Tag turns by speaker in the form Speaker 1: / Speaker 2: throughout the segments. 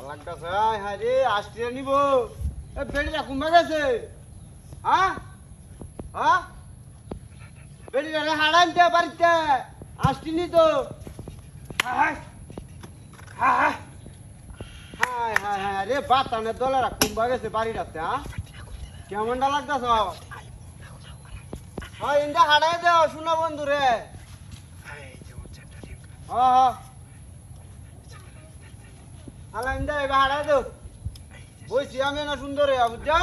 Speaker 1: লাগতাছে হায় হায় রে আষ্টিয়া নিব এ বেড়িটা কুম্বা গেছে হ্যাঁ হ্যাঁ বেড়িটা রে হারাইতে বাড়িতে আষ্টিনি তো হায় হায় হায় হায় হায় রে বাতানে দলেরা কুম্বা গেছে বাড়িটাতে হ্যাঁ কেমনটা লাগতাছে হ্যাঁ ইন্দা হারাই দেও শোনা বন্ধু রে হ্যাঁ হালা ইন্দা এবার হারাই দেও বইছি আমি না সুন্দর বুঝছা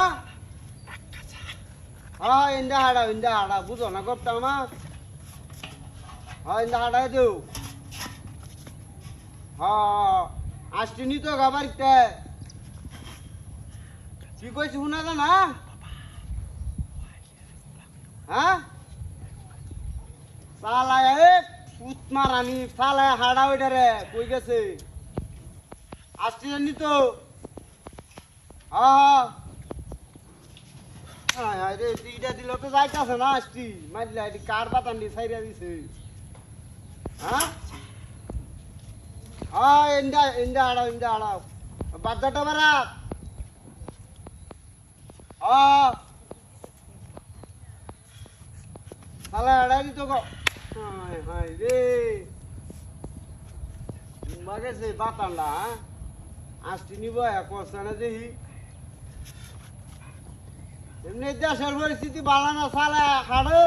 Speaker 1: হ্যাঁ ইন্দা হাড়া বুঝো না করতে আমার হ্যাঁ ইন্দা হাড়াই দেও হ্যাঁ আসছিনি তো গাবারিতে কি কইছি শুনা যা না হ্যাঁ সালায় উৎমা রানী সালায় হাড়া ওইটা রে কই গেছে আসছি জানি তো রে দুইটা দিল তো যাইতাছে না আসছি মারলে এটি কার পাতান দি সাইরা দিছে হ্যাঁ ইন্দা হাড়াও বাদ্দাটা বারাত সালা হাড়াই দিত গো হায় হায় রে গেছে বাতানটা হ্যাঁ আসছি নিব কষ্ট না দেখি এমনি দেশের পরিস্থিতি ভালো না সালা হাড়ো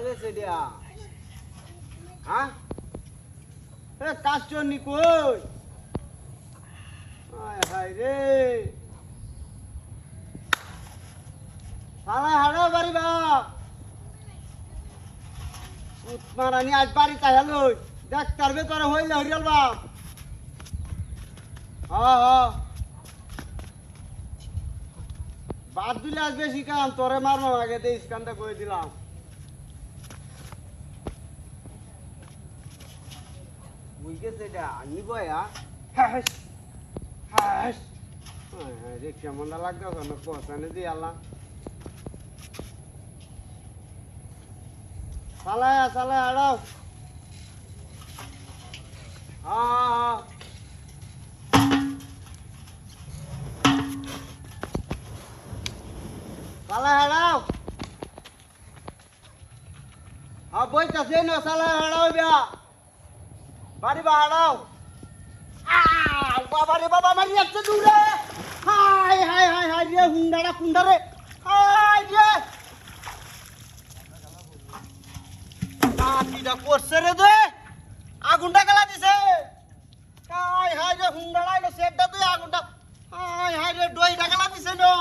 Speaker 1: গেছে দিয়া হ্যাঁ কাজ নি কই হায় হায় রে সালা হাড়ো বাড়ি বা উৎমারানি আজ বাড়ি তাহলে ডাক্তার ভেতরে হইলে হরিয়াল বাপ বাদ দিলে আজ বেশি কাম তোরে মারবো আগে দিয়ে স্কানটা করে দিলাম বুঝেছে এটা নিব রে কেমনটা লাগতেছে না পৌঁছানে দিয়ে আল্লাহ চালায় আড়াও চালায় হাড়াও বইতাছে না চালায় হাড়াও বিয়া বাড়ি বা হাড়াও বাবা রে বাবা মারি যাচ্ছে দূরে হাই হাই হাই হাই রে হুন্ডারা কুন্ডারে হাই রে কিটা করছে রে তুই আগুনটা গেলা দিছে হাই হাই রে হুন্ডারা এটা সেটটা তুই আগুনটা হাই হাই রে ডইটা গেলা দিছে না